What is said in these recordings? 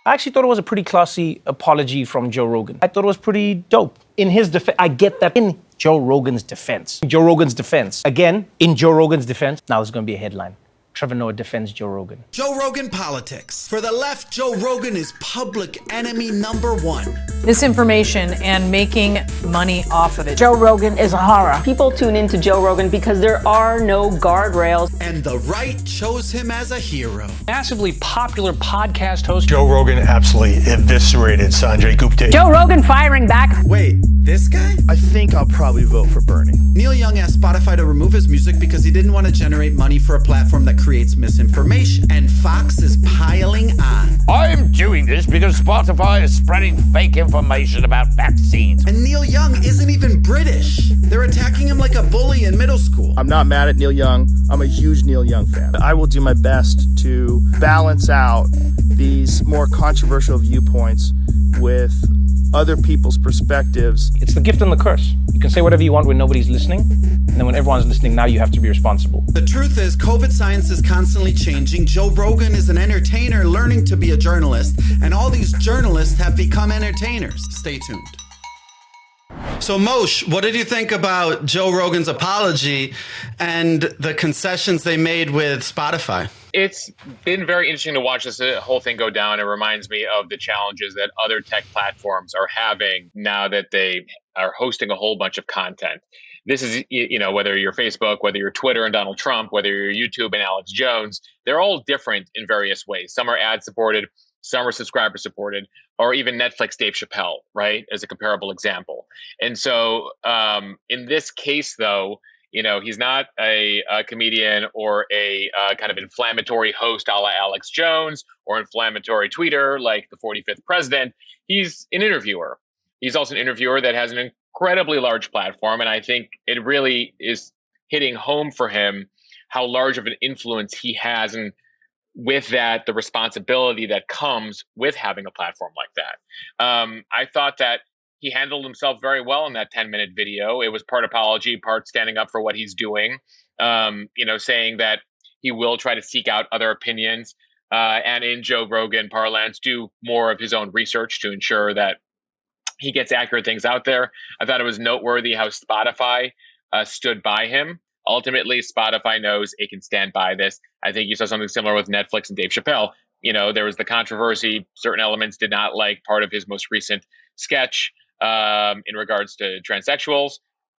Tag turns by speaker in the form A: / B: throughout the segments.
A: I actually thought it was a pretty classy apology from Joe Rogan. I thought it was pretty dope. In his defense, I get that. In Joe Rogan's defense. Again, in Joe Rogan's defense, now there's going to be a headline. Trevor Noah defends Joe Rogan.
B: Joe Rogan politics. For the left, Joe Rogan is public enemy number one.
C: Misinformation and making money off of it.
D: Joe Rogan is a horror.
E: People tune into Joe Rogan because there are no guardrails.
B: And the right chose him as a hero.
F: Massively popular podcast host.
G: Joe Rogan absolutely eviscerated Sanjay Gupta.
D: Joe Rogan firing back.
B: Wait, this guy?
H: I think I'll probably vote for Bernie.
B: Neil Young asked Spotify to remove his music because he didn't want to generate money for a platform that creates misinformation. And Fox is piling on.
I: I'm doing this because Spotify is spreading fake information about vaccines.
B: And Neil Young isn't even British. They're attacking him like a bully in middle school.
H: I'm not mad at Neil Young. I'm a huge Neil Young fan. I will do my best to balance out these more controversial viewpoints with other people's perspectives.
A: It's the gift and the curse. You can say whatever you want when nobody's listening, and then when everyone's listening, now you have to be responsible.
B: The truth is, COVID science is constantly changing. Joe Rogan is an entertainer learning to be a journalist, and all these journalists have become entertainers. Stay tuned. So Mosh, what did you think about Joe Rogan's apology and the concessions they made with Spotify?
J: It's been very interesting to watch this whole thing go down. It reminds me of the challenges that other tech platforms are having now that they are hosting a whole bunch of content. This is, whether you're Facebook, whether you're Twitter and Donald Trump, whether you're YouTube and Alex Jones, they're all different in various ways. Some are ad supported, some are subscriber supported, or even Netflix Dave Chappelle, right, as a comparable example. And so in this case, though, he's not a comedian or a kind of inflammatory host a la Alex Jones or inflammatory tweeter like the 45th president. He's an interviewer. He's also an interviewer that has an incredibly large platform. And I think it really is hitting home for him how large of an influence he has. And with that, the responsibility that comes with having a platform like that. I thought that he handled himself very well in that 10-minute video. It was part apology, part standing up for what he's doing, saying that he will try to seek out other opinions and in Joe Rogan parlance, do more of his own research to ensure that he gets accurate things out there. I thought it was noteworthy how Spotify stood by him. Ultimately, Spotify knows it can stand by this. I think you saw something similar with Netflix and Dave Chappelle. There was the controversy. Certain elements did not like part of his most recent sketch in regards to transsexuals.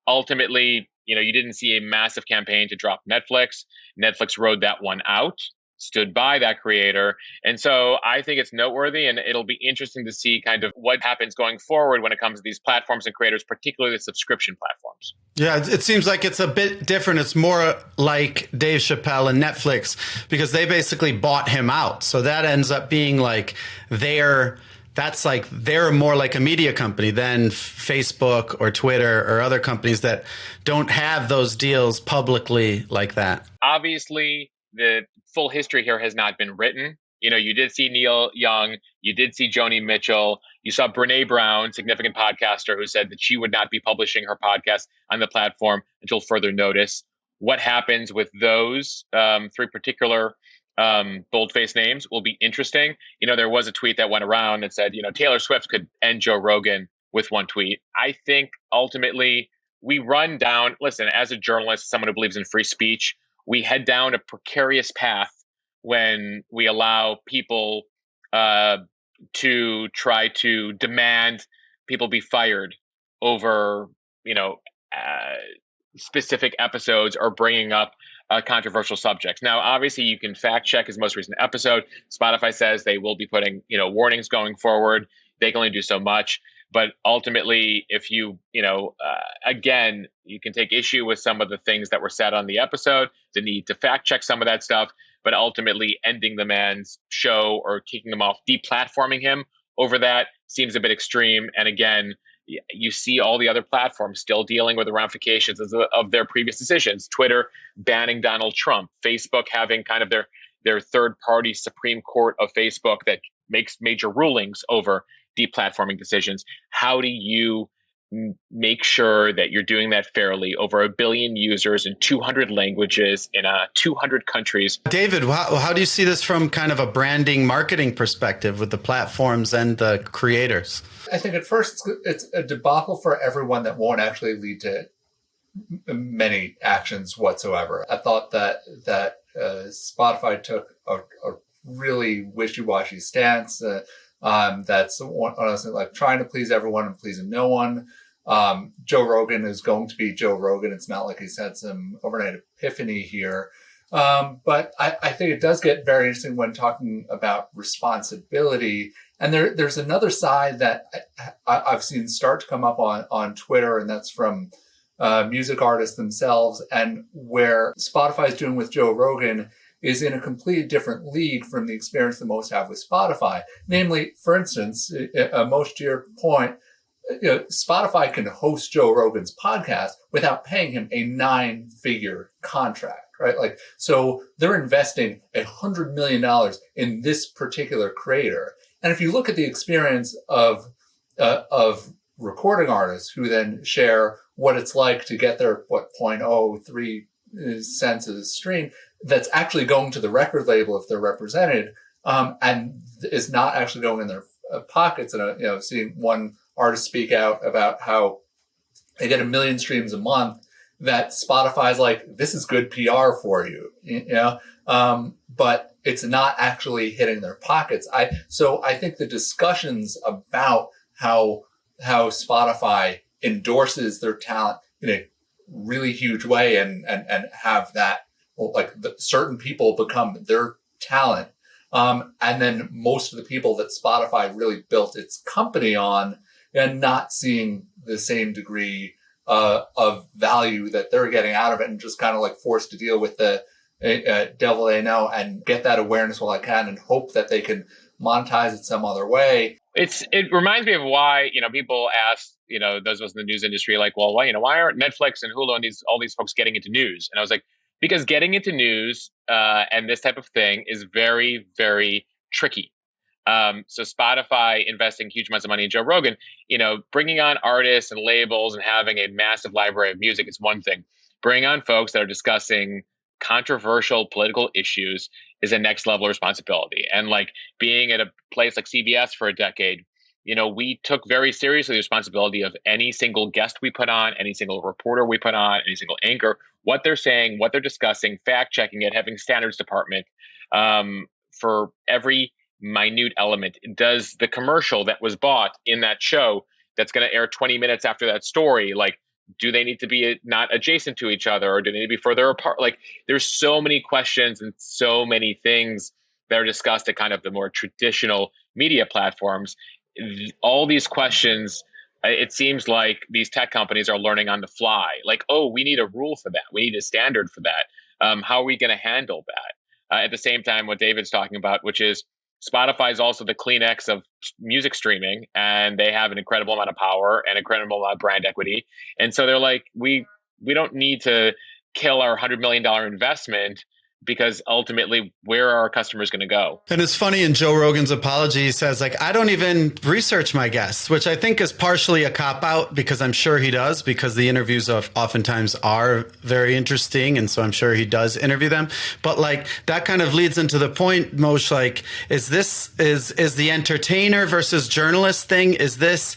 J: Ultimately, you didn't see a massive campaign to drop Netflix. Netflix rode that one out, stood by that creator. And so I think it's noteworthy, and it'll be interesting to see kind of what happens going forward when it comes to these platforms and creators, particularly the subscription platforms.
B: Yeah, it seems like it's a bit different. It's more like Dave Chappelle and Netflix because they basically bought him out. So that ends up being like they're more like a media company than Facebook or Twitter or other companies that don't have those deals publicly like that.
J: Obviously, the full history here has not been written. You did see Neil Young, you did see Joni Mitchell, you saw Brene Brown, significant podcaster, who said that she would not be publishing her podcast on the platform until further notice. What happens with those three particular boldface names will be interesting. There was a tweet that went around that said, Taylor Swift could end Joe Rogan with one tweet. I think ultimately we run down, listen, as a journalist, someone who believes in free speech, we head down a precarious path when we allow people to try to demand people be fired over, specific episodes or bringing up controversial subjects. Now, obviously, you can fact check his most recent episode. Spotify says they will be putting, warnings going forward. They can only do so much. But ultimately, if you, again, you can take issue with some of the things that were said on the episode, the need to fact check some of that stuff, but ultimately ending the man's show or kicking him off, deplatforming him over that seems a bit extreme. And again, you see all the other platforms still dealing with the ramifications of their previous decisions. Twitter banning Donald Trump, Facebook having kind of their third-party Supreme Court of Facebook that makes major rulings over deplatforming decisions. How do you make sure that you're doing that fairly over 1 billion users in 200 languages in 200 countries.
B: David, how do you see this from kind of a branding marketing perspective with the platforms and the creators?
K: I think at first it's a debacle for everyone that won't actually lead to many actions whatsoever. I thought that Spotify took a really wishy-washy stance. That's honestly like trying to please everyone and pleasing no one. Joe Rogan is going to be Joe Rogan. It's not like he's had some overnight epiphany here. But I think it does get very interesting when talking about responsibility. And there's another side that I've seen start to come up on Twitter, and that's from music artists themselves, and where Spotify is doing with Joe Rogan is in a completely different league from the experience that most have with Spotify. Namely, for instance, Mosh, to your point, Spotify can host Joe Rogan's podcast without paying him a 9-figure contract, right? Like, so they're investing $100 million in this particular creator. And if you look at the experience of recording artists who then share what it's like to get their 0.03 cents a stream, that's actually going to the record label if they're represented, and is not actually going in their pockets. And seeing one artist speak out about how they get 1 million streams a month, that Spotify's like, this is good PR for you, but it's not actually hitting their pockets. So I think the discussions about how Spotify endorses their talent in a really huge way and have that, like, certain people become their talent. And then most of the people that Spotify really built its company on, and not seeing the same degree of value that they're getting out of it, and just kind of like forced to deal with the devil they know and get that awareness while I can, and hope that they can monetize it some other way.
J: It reminds me of why, people ask, those of us in the news industry, like, well, why aren't Netflix and Hulu and all these folks getting into news? And I was like, because getting into news and this type of thing is very, very tricky. So Spotify investing huge amounts of money in Joe Rogan, bringing on artists and labels and having a massive library of music is one thing. Bringing on folks that are discussing controversial political issues is a next level responsibility. And like being at a place like CBS for a decade, we took very seriously the responsibility of any single guest we put on, any single reporter we put on, any single anchor, what they're saying, what they're discussing, fact checking it, having standards department for every minute element. Does the commercial that was bought in that show that's going to air 20 minutes after that story, like, do they need to be not adjacent to each other, or do they need to be further apart? Like, there's so many questions and so many things that are discussed at kind of the more traditional media platforms. All these questions, it seems like these tech companies are learning on the fly. Like, oh, we need a rule for that. We need a standard for that. How are we going to handle that? At the same time, what David's talking about, which is Spotify is also the Kleenex of music streaming, and they have an incredible amount of power and incredible amount of brand equity. And so they're like, we don't need to kill our $100 million investment, because ultimately, where are our customers going to go?
B: And it's funny, in Joe Rogan's apology, he says, like, I don't even research my guests, which I think is partially a cop-out, because I'm sure he does, because the interviews oftentimes are very interesting, and so I'm sure he does interview them. But like, that kind of leads into the point, Mosh, like, is the entertainer versus journalist thing, is this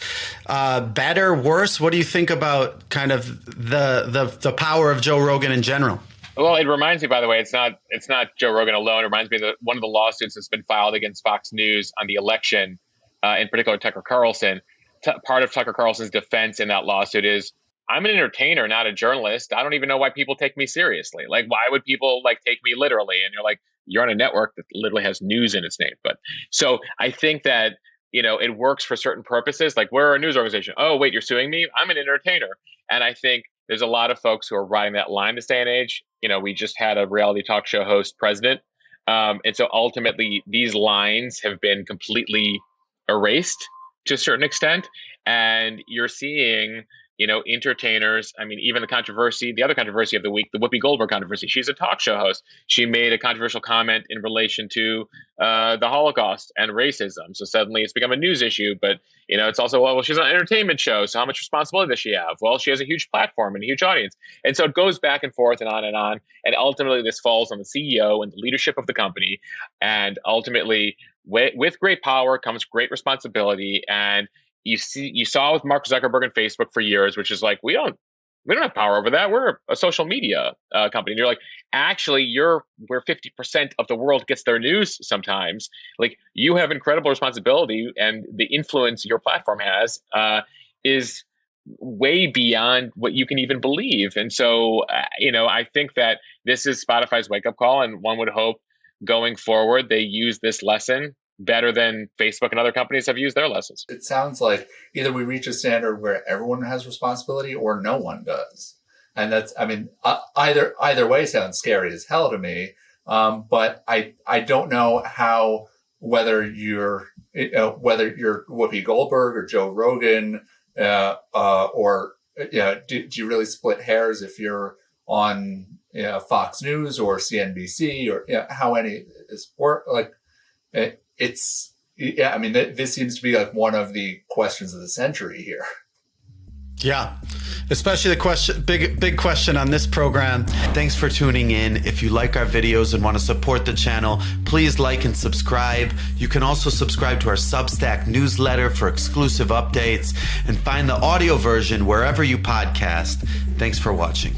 B: better, worse? What do you think about kind of the power of Joe Rogan in general?
J: Well, it reminds me, by the way, it's not Joe Rogan alone. It reminds me that one of the lawsuits that's been filed against Fox News on the election, in particular Tucker Carlson. Part of Tucker Carlson's defense in that lawsuit is, I'm an entertainer, not a journalist. I don't even know why people take me seriously. Like, why would people take me literally? And you're like, you're on a network that literally has news in its name. But so I think that, it works for certain purposes. Like, we're a news organization. Oh, wait, you're suing me? I'm an entertainer. And I think there's a lot of folks who are riding that line this day and age. We just had a reality talk show host president. And so ultimately, these lines have been completely erased to a certain extent. And you're seeing, entertainers. I mean, even the other controversy of the week, the Whoopi Goldberg controversy. She's a talk show host. She made a controversial comment in relation to the Holocaust and racism. So suddenly it's become a news issue, but it's also, well, she's on an entertainment show. So how much responsibility does she have? Well, she has a huge platform and a huge audience. And so it goes back and forth and on and on. And ultimately this falls on the CEO and the leadership of the company. And ultimately with great power comes great responsibility. And you saw with Mark Zuckerberg and Facebook for years, which is like, we don't have power over that. We're a social media company. And you're like, actually, where 50% of the world gets their news sometimes. Like, you have incredible responsibility, and the influence your platform has is way beyond what you can even believe. And so, I think that this is Spotify's wake-up call, and one would hope going forward they use this lesson better than Facebook and other companies have used their lessons.
K: It sounds like either we reach a standard where everyone has responsibility or no one does. And that's, either way sounds scary as hell to me. But I don't know how, whether you're Whoopi Goldberg or Joe Rogan, or do you really split hairs if you're on Fox News or CNBC or how any is work like it's this seems to be like one of the questions of the century here.
B: Yeah, especially the big question on this program. Thanks for tuning in. If you like our videos and want to support the channel, please like and subscribe. You can also subscribe to our Substack newsletter for exclusive updates and find the audio version wherever you podcast. Thanks for watching.